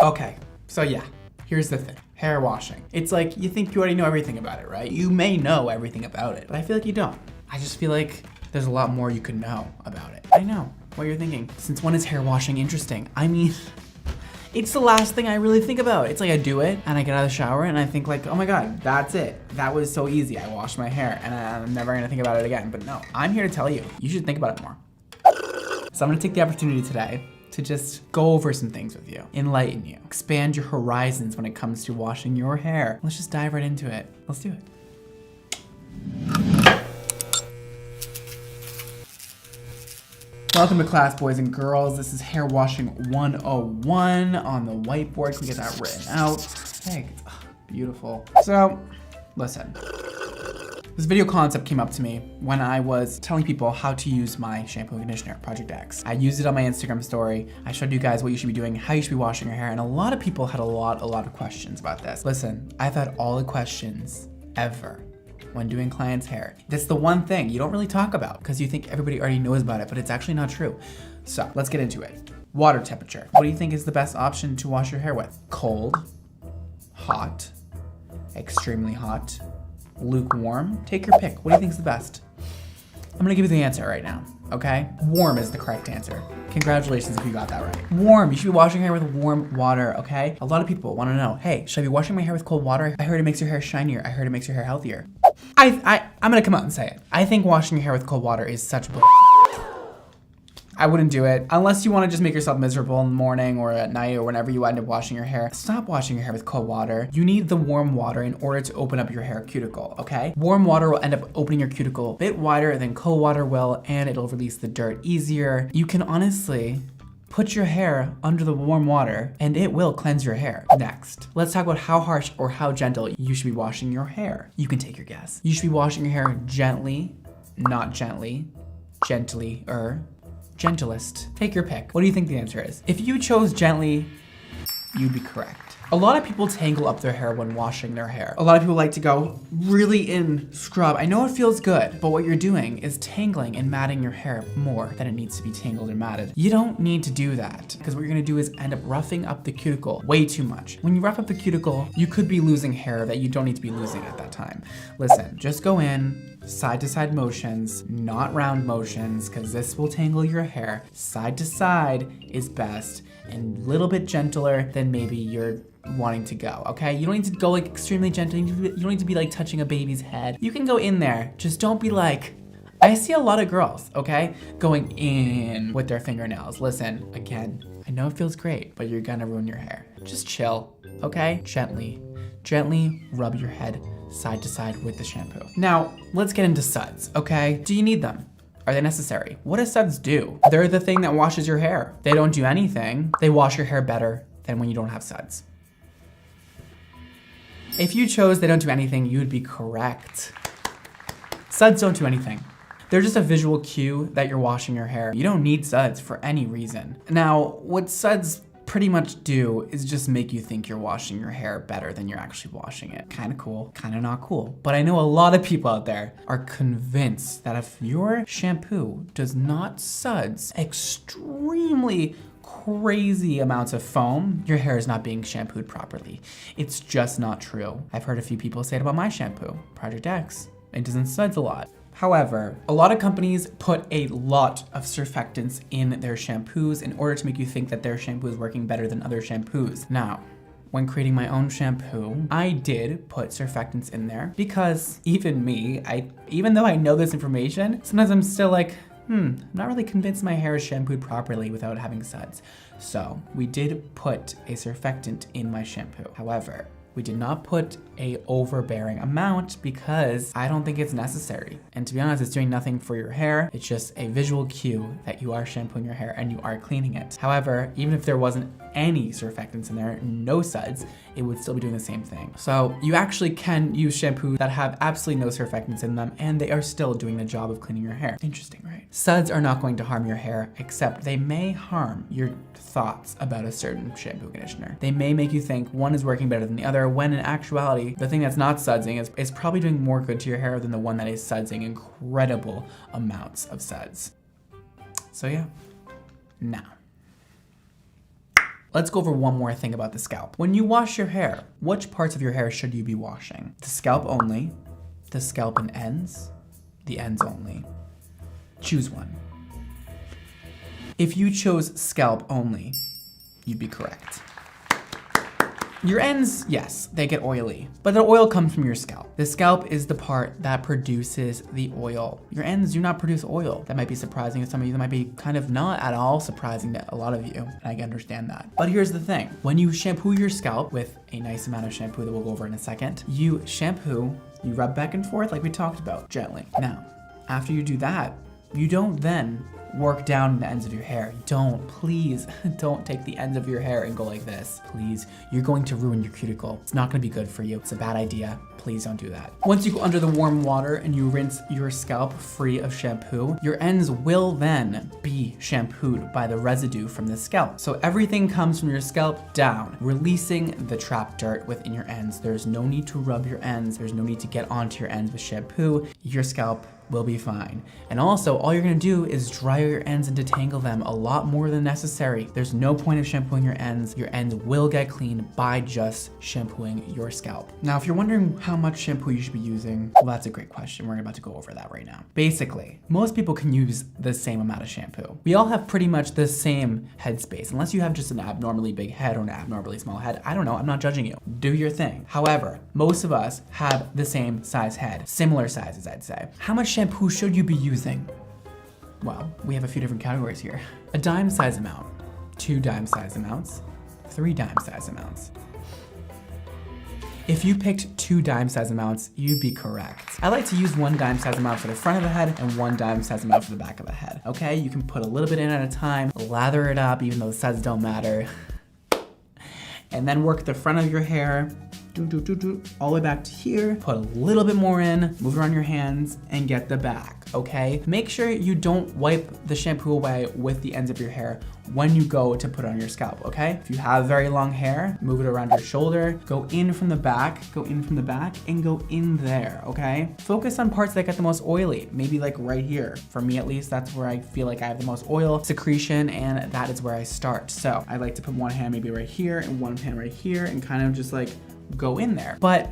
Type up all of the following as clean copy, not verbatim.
Okay, so yeah, here's the thing. Hair washing. It's like you think you already know everything about it, right? You may know everything about it, but I feel like you don't. I just feel like there's a lot more you could know about it. I know what you're thinking. Since when is hair washing interesting? I mean, it's the last thing I really think about. It's like I do it and I get out of the shower and I think like, oh my God, that's it. That was so easy. I washed my hair and I'm never gonna think about it again. But no, I'm here to tell you, you should think about it more. So I'm gonna take the opportunity today to just go over some things with you, enlighten you, expand your horizons when it comes to washing your hair. Let's just dive right into it. Let's do it. Welcome to class, boys and girls. This is Hair Washing 101 on the whiteboard. Can we get that written out? Hey, beautiful. So, listen. This video concept came up to me when I was telling people how to use my shampoo and conditioner, Project X. I used it on my Instagram story. I showed you guys what you should be doing, how you should be washing your hair, and a lot of people had a lot of questions about this. Listen, I've had all the questions ever when doing clients' hair. That's the one thing you don't really talk about because you think everybody already knows about it, but it's actually not true. So let's get into it. Water temperature. What do you think is the best option to wash your hair with? Cold, hot, extremely hot, lukewarm? Take your pick. What do you think is the best? I'm gonna give you the answer right now, okay? Warm is the correct answer. Congratulations if you got that right. Warm, you should be washing your hair with warm water, okay? A lot of people wanna know, hey, should I be washing my hair with cold water? I heard it makes your hair shinier. I heard it makes your hair healthier. I'm gonna come out and say it. I think washing your hair with cold water is such bull. I wouldn't do it unless you want to just make yourself miserable in the morning or at night or whenever you end up washing your hair. Stop washing your hair with cold water. You need the warm water in order to open up your hair cuticle, okay? Warm water will end up opening your cuticle a bit wider than cold water will, and it'll release the dirt easier. You can honestly put your hair under the warm water and it will cleanse your hair. Next, let's talk about how harsh or how gentle you should be washing your hair. You can take your guess. You should be washing your hair gently, not gently, gently, gentlest. Take your pick. What do you think the answer is? If you chose gently, you'd be correct. A lot of people tangle up their hair when washing their hair. A lot of people like to go really in scrub. I know it feels good, but what you're doing is tangling and matting your hair more than it needs to be tangled and matted. You don't need to do that because what you're gonna do is end up roughing up the cuticle way too much. When you rough up the cuticle, you could be losing hair that you don't need to be losing at that time. Listen, just go in, side to side motions, not round motions, because this will tangle your hair. Side to side is best and a little bit gentler than maybe you're wanting to go, okay? You don't need to go like extremely gentle. You don't need to be like touching a baby's head. You can go in there, just don't be like, I see a lot of girls, okay, going in with their fingernails. Listen, again, I know it feels great, but you're gonna ruin your hair. Just chill, okay? Gently rub your head side to side with the shampoo. Now, let's get into suds, okay? Do you need them? Are they necessary? What do suds do? They're the thing that washes your hair. They don't do anything. They wash your hair better than when you don't have suds. If you chose they don't do anything, you'd be correct. Suds don't do anything. They're just a visual cue that you're washing your hair. You don't need suds for any reason. Now, what suds pretty much do is just make you think you're washing your hair better than you're actually washing it. Kinda cool, kinda not cool. But I know a lot of people out there are convinced that if your shampoo does not suds extremely crazy amounts of foam, your hair is not being shampooed properly. It's just not true. I've heard a few people say it about my shampoo, Project X. It doesn't suds a lot. However, a lot of companies put a lot of surfactants in their shampoos in order to make you think that their shampoo is working better than other shampoos. Now, when creating my own shampoo, I did put surfactants in there because even me, even though I know this information, sometimes I'm still like, I'm not really convinced my hair is shampooed properly without having suds. So we did put a surfactant in my shampoo. However, we did not put a overbearing amount because I don't think it's necessary. And to be honest, it's doing nothing for your hair. It's just a visual cue that you are shampooing your hair and you are cleaning it. However, even if there wasn't any surfactants in there, no suds, it would still be doing the same thing. So you actually can use shampoos that have absolutely no surfactants in them and they are still doing the job of cleaning your hair. Interesting, right? Suds are not going to harm your hair, except they may harm your thoughts about a certain shampoo conditioner. They may make you think one is working better than the other, when in actuality, the thing that's not sudsing is probably doing more good to your hair than the one that is sudsing incredible amounts of suds. So yeah, now, Let's go over one more thing about the scalp. When you wash your hair, which parts of your hair should you be washing? The scalp only, the scalp and ends, the ends only. Choose one. If you chose scalp only, you'd be correct. Your ends, yes, they get oily, but the oil comes from your scalp. The scalp is the part that produces the oil. Your ends do not produce oil. That might be surprising to some of you. That might be kind of not at all surprising to a lot of you, and I can understand that. But here's the thing. When you shampoo your scalp with a nice amount of shampoo that we'll go over in a second, you shampoo, you rub back and forth like we talked about, gently. Now, after you do that, you don't then work down the ends of your hair. Please don't take the ends of your hair and go like this. Please, you're going to ruin your cuticle. It's not gonna be good for you. It's a bad idea. Please don't do that. Once you go under the warm water and you rinse your scalp free of shampoo, your ends will then be shampooed by the residue from the scalp. So everything comes from your scalp down, releasing the trapped dirt within your ends. There's no need to rub your ends. There's no need to get onto your ends with shampoo. Your scalp will be fine. And also, all you're gonna do is dry your ends and detangle them a lot more than necessary. There's no point of shampooing your ends. Your ends will get clean by just shampooing your scalp. Now, if you're wondering how much shampoo you should be using, well, that's a great question. We're about to go over that right now. Basically, most people can use the same amount of shampoo. We all have pretty much the same head space, unless you have just an abnormally big head or an abnormally small head. I don't know, I'm not judging you. Do your thing. However, most of us have the same size head, similar sizes, I'd say. How much shampoo should you be using? Well, we have a few different categories here. A dime size amount, 2 dime size amounts, 3 dime size amounts. If you picked 2 dime size amounts, you'd be correct. I like to use 1 dime size amount for the front of the head and 1 dime size amount for the back of the head. Okay, you can put a little bit in at a time, lather it up, even though the sizes don't matter. And then work the front of your hair, all the way back to here, put a little bit more in, move it around your hands, and get the back, okay? Make sure you don't wipe the shampoo away with the ends of your hair when you go to put it on your scalp, okay? If you have very long hair, move it around your shoulder, go in from the back, and go in there, okay? Focus on parts that get the most oily, maybe like right here. For me at least, that's where I feel like I have the most oil secretion, and that is where I start. So I like to put one hand maybe right here and one hand right here and kind of just like go in there. But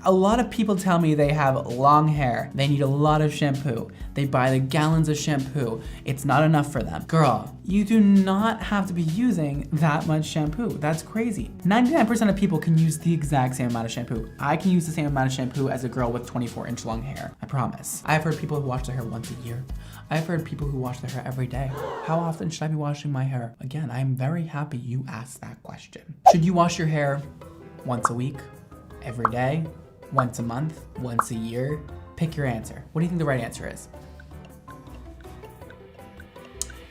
a lot of people tell me they have long hair. They need a lot of shampoo. They buy the gallons of shampoo. It's not enough for them. Girl, you do not have to be using that much shampoo. That's crazy. 99% of people can use the exact same amount of shampoo. I can use the same amount of shampoo as a girl with 24-inch long hair. I promise. I've heard people who wash their hair once a year. I've heard people who wash their hair every day. How often should I be washing my hair? Again, I'm very happy you asked that question. Should you wash your hair once a week, every day, once a month, once a year? Pick your answer. What do you think the right answer is?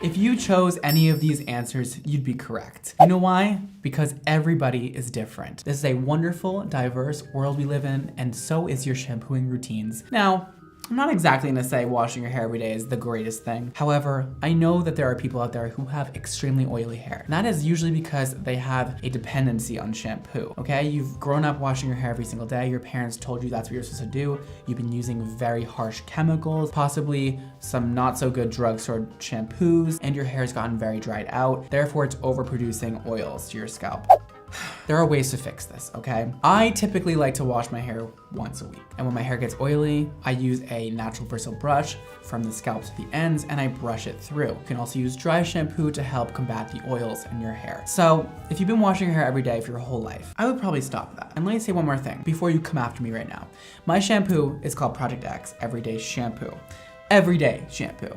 If you chose any of these answers, you'd be correct. You know why? Because everybody is different. This is a wonderful, diverse world we live in, and so is your shampooing routines. Now, I'm not exactly gonna say washing your hair every day is the greatest thing. However, I know that there are people out there who have extremely oily hair. And that is usually because they have a dependency on shampoo, okay? You've grown up washing your hair every single day. Your parents told you that's what you're supposed to do. You've been using very harsh chemicals, possibly some not so good drugstore shampoos, and your hair's gotten very dried out. Therefore, it's overproducing oils to your scalp. There are ways to fix this, okay? I typically like to wash my hair once a week. And when my hair gets oily, I use a natural bristle brush from the scalp to the ends and I brush it through. You can also use dry shampoo to help combat the oils in your hair. So if you've been washing your hair every day for your whole life, I would probably stop that. And let me say one more thing before you come after me right now. My shampoo is called Project X Everyday Shampoo. Everyday shampoo.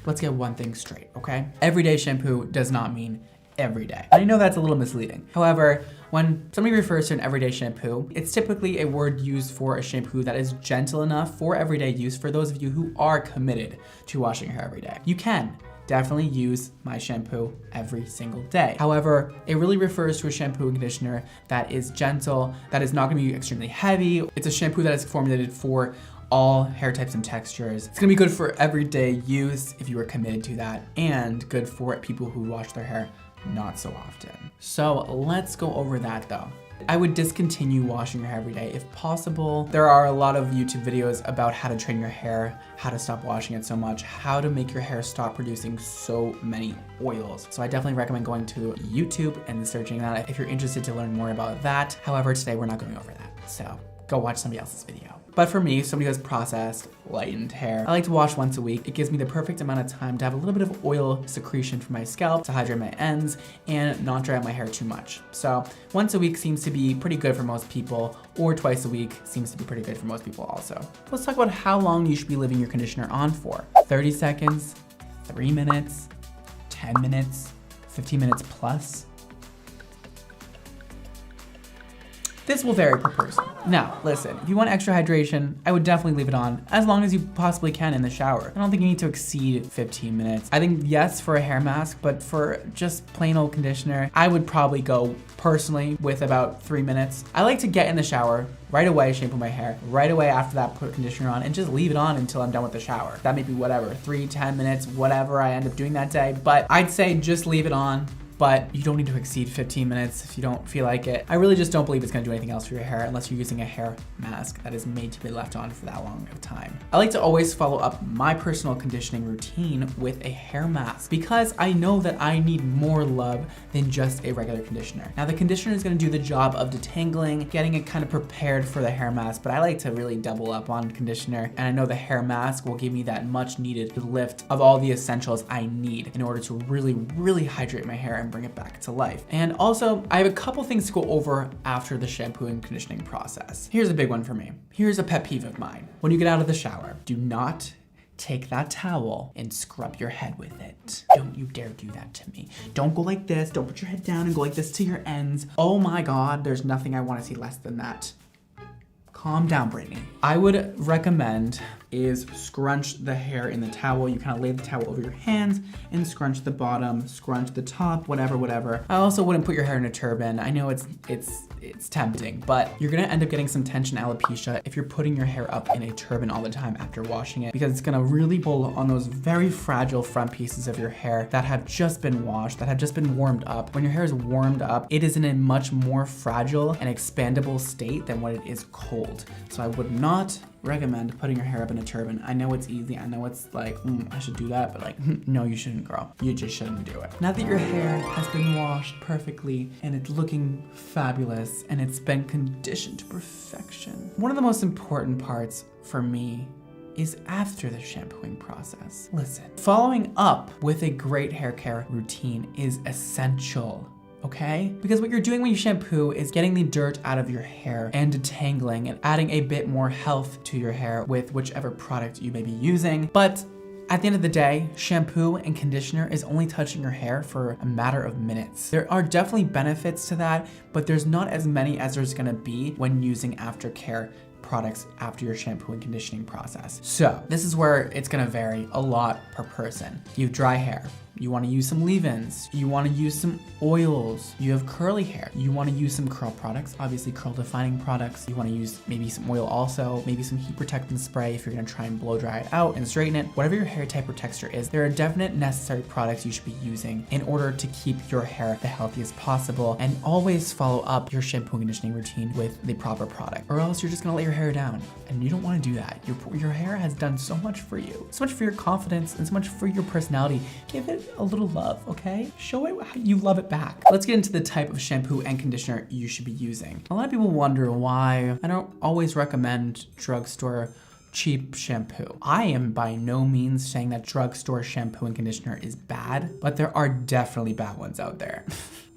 Let's get one thing straight, okay? Everyday shampoo does not mean every day. And I know that's a little misleading. However, when somebody refers to an everyday shampoo, it's typically a word used for a shampoo that is gentle enough for everyday use for those of you who are committed to washing your hair every day. You can definitely use my shampoo every single day. However, it really refers to a shampoo and conditioner that is gentle, that is not gonna be extremely heavy. It's a shampoo that is formulated for all hair types and textures. It's gonna be good for everyday use if you are committed to that, and good for people who wash their hair not so often. So let's go over that though. I would discontinue washing your hair every day if possible. There are a lot of YouTube videos about how to train your hair, how to stop washing it so much, how to make your hair stop producing so many oils. So I definitely recommend going to YouTube and searching that if you're interested to learn more about that. However, today we're not going over that. So go watch somebody else's video. But for me, somebody who has processed, lightened hair, I like to wash once a week. It gives me the perfect amount of time to have a little bit of oil secretion from my scalp to hydrate my ends and not dry out my hair too much. So once a week seems to be pretty good for most people, or twice a week seems to be pretty good for most people also. Let's talk about how long you should be leaving your conditioner on for. 30 seconds, 3 minutes, 10 minutes, 15 minutes plus. This will vary per person. Now, listen, if you want extra hydration, I would definitely leave it on as long as you possibly can in the shower. I don't think you need to exceed 15 minutes. I think yes for a hair mask, but for just plain old conditioner, I would probably go personally with about 3 minutes. I like to get in the shower right away, shampoo my hair, right away after that put conditioner on and just leave it on until I'm done with the shower. That may be whatever, 3, 10 minutes, whatever I end up doing that day, but I'd say just leave it on. But you don't need to exceed 15 minutes if you don't feel like it. I really just don't believe it's gonna do anything else for your hair unless you're using a hair mask that is made to be left on for that long of time. I like to always follow up my personal conditioning routine with a hair mask because I know that I need more love than just a regular conditioner. Now the conditioner is gonna do the job of detangling, getting it kind of prepared for the hair mask, but I like to really double up on conditioner, and I know the hair mask will give me that much needed lift of all the essentials I need in order to really, really hydrate my hair and bring it back to life. And also, I have a couple things to go over after the shampoo and conditioning process. Here's a big one for me. Here's a pet peeve of mine. When you get out of the shower, do not take that towel and scrub your head with it. Don't you dare do that to me. Don't go like this. Don't put your head down and go like this to your ends. Oh my God, there's nothing I want to see less than that. Calm down, Brittany. I would recommend is scrunch the hair in the towel. You kind of lay the towel over your hands and scrunch the bottom, scrunch the top, whatever. I also wouldn't put your hair in a turban. I know it's tempting, but you're gonna end up getting some tension alopecia if you're putting your hair up in a turban all the time after washing it, because it's gonna really pull on those very fragile front pieces of your hair that have just been washed, that have just been warmed up. When your hair is warmed up, it is in a much more fragile and expandable state than when it is cold. So I would not recommend putting your hair up in a turban. I know it's easy. I know it's like, I should do that, but like, no, you shouldn't, girl. You just shouldn't do it. Now that your hair has been washed perfectly and it's looking fabulous and it's been conditioned to perfection, one of the most important parts for me is after the shampooing process. Listen, following up with a great hair care routine is essential. Okay? Because what you're doing when you shampoo is getting the dirt out of your hair and detangling and adding a bit more health to your hair with whichever product you may be using. But at the end of the day, shampoo and conditioner is only touching your hair for a matter of minutes. There are definitely benefits to that, but there's not as many as there's gonna be when using aftercare products after your shampoo and conditioning process. So this is where it's gonna vary a lot per person. You have dry hair. You wanna use some leave-ins. You wanna use some oils. You have curly hair. You wanna use some curl products, obviously curl defining products. You wanna use maybe some oil also, maybe some heat protectant spray if you're gonna try and blow dry it out and straighten it. Whatever your hair type or texture is, there are definite necessary products you should be using in order to keep your hair the healthiest possible, and always follow up your shampoo and conditioning routine with the proper product, or else you're just gonna let your hair down, and you don't wanna do that. Your hair has done so much for you, so much for your confidence, and so much for your personality. Give it a little love, okay? Show it how you love it back. Let's get into the type of shampoo and conditioner you should be using. A lot of people wonder why I don't always recommend drugstore cheap shampoo. I am by no means saying that drugstore shampoo and conditioner is bad, but there are definitely bad ones out there.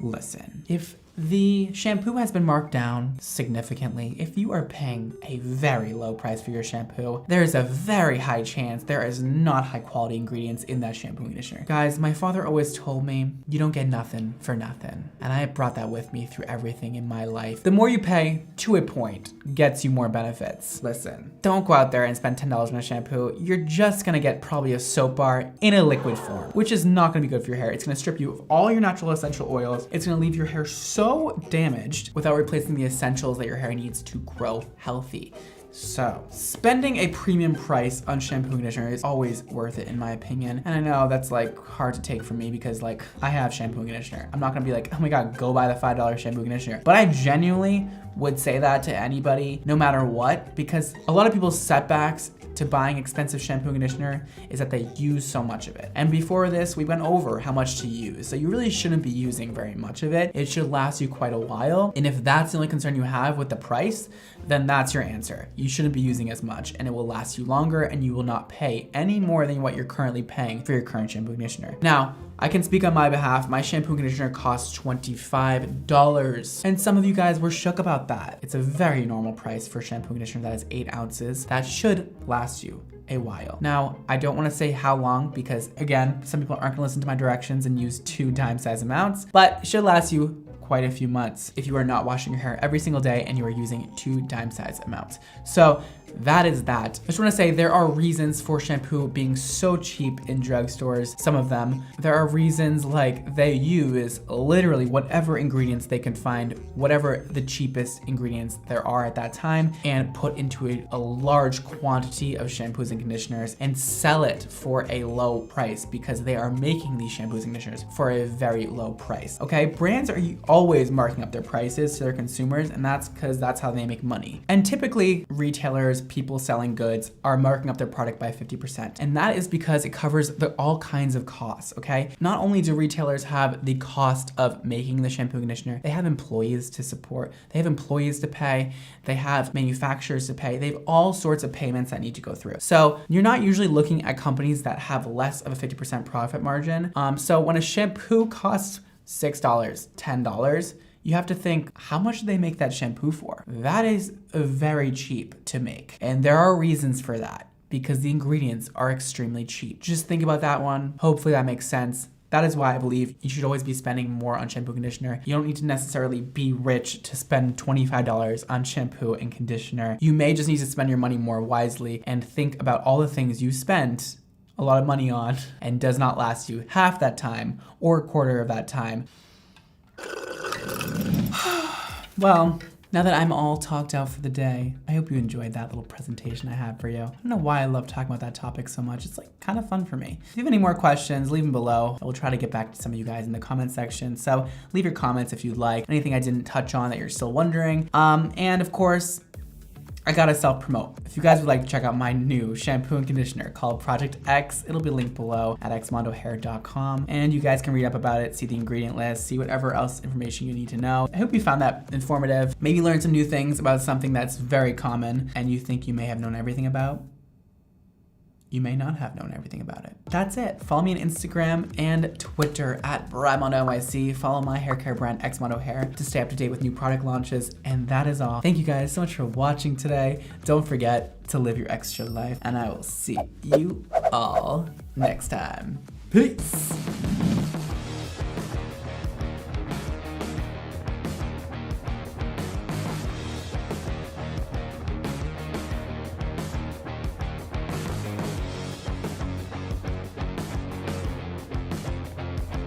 Listen, if the shampoo has been marked down significantly, if you are paying a very low price for your shampoo, there is a very high chance there is not high quality ingredients in that shampoo and conditioner. Guys, my father always told me, you don't get nothing for nothing. And I brought that with me through everything in my life. The more you pay, to a point, gets you more benefits. Listen, don't go out there and spend $10 on a shampoo. You're just gonna get probably a soap bar in a liquid form, which is not gonna be good for your hair. It's gonna strip you of all your natural essential oils. It's gonna leave your hair so damaged without replacing the essentials that your hair needs to grow healthy. So, spending a premium price on shampoo and conditioner is always worth it in my opinion. And I know that's like hard to take from me because like I have shampoo and conditioner. I'm not gonna be like, oh my God, go buy the $5 shampoo and conditioner. But I genuinely would say that to anybody, no matter what, because a lot of people's setbacks to buying expensive shampoo and conditioner is that they use so much of it. And before this, we went over how much to use. So you really shouldn't be using very much of it. It should last you quite a while. And if that's the only concern you have with the price, then that's your answer. You shouldn't be using as much and it will last you longer and you will not pay any more than what you're currently paying for your current shampoo and conditioner. Now, I can speak on my behalf. My shampoo and conditioner costs $25. And some of you guys were shook about that. It's a very normal price for shampoo and conditioner that is 8 ounces. That should last you a while. Now, I don't want to say how long because again, some people aren't gonna listen to my directions and use 2 dime size amounts, but it should last you quite a few months if you are not washing your hair every single day and you are using 2 dime size amounts. So that is that. I just want to say there are reasons for shampoo being so cheap in drugstores. Some of them. There are reasons like they use literally whatever ingredients they can find, whatever the cheapest ingredients there are at that time, and put into a large quantity of shampoos and conditioners and sell it for a low price because they are making these shampoos and conditioners for a very low price. Okay, brands are always marking up their prices to their consumers, and that's because that's how they make money. And typically retailers, people selling goods are marking up their product by 50%. And that is because it covers all kinds of costs, okay? Not only do retailers have the cost of making the shampoo and conditioner, they have employees to support, they have employees to pay, they have manufacturers to pay, they have all sorts of payments that need to go through. So you're not usually looking at companies that have less of a 50% profit margin. So when a shampoo costs $6, $10, you have to think, how much do they make that shampoo for? That is very cheap to make. And there are reasons for that because the ingredients are extremely cheap. Just think about that one. Hopefully that makes sense. That is why I believe you should always be spending more on shampoo and conditioner. You don't need to necessarily be rich to spend $25 on shampoo and conditioner. You may just need to spend your money more wisely and think about all the things you spent a lot of money on and does not last you half that time or a quarter of that time. Well, now that I'm all talked out for the day, I hope you enjoyed that little presentation I had for you. I don't know why I love talking about that topic so much. It's like kind of fun for me. If you have any more questions, leave them below. I will try to get back to some of you guys in the comment section. So leave your comments if you'd like. Anything I didn't touch on that you're still wondering. And of course, I gotta self-promote. If you guys would like to check out my new shampoo and conditioner called Project X, it'll be linked below at xmondohair.com. And you guys can read up about it, see the ingredient list, see whatever else information you need to know. I hope you found that informative. Maybe learn some new things about something that's very common and you think you may have known everything about. You may not have known everything about it. That's it. Follow me on Instagram and Twitter at BradmondoNYC. Follow my hair care brand, Xmondo Hair, to stay up to date with new product launches. And that is all. Thank you guys so much for watching today. Don't forget to live your extra life, and I will see you all next time. Peace.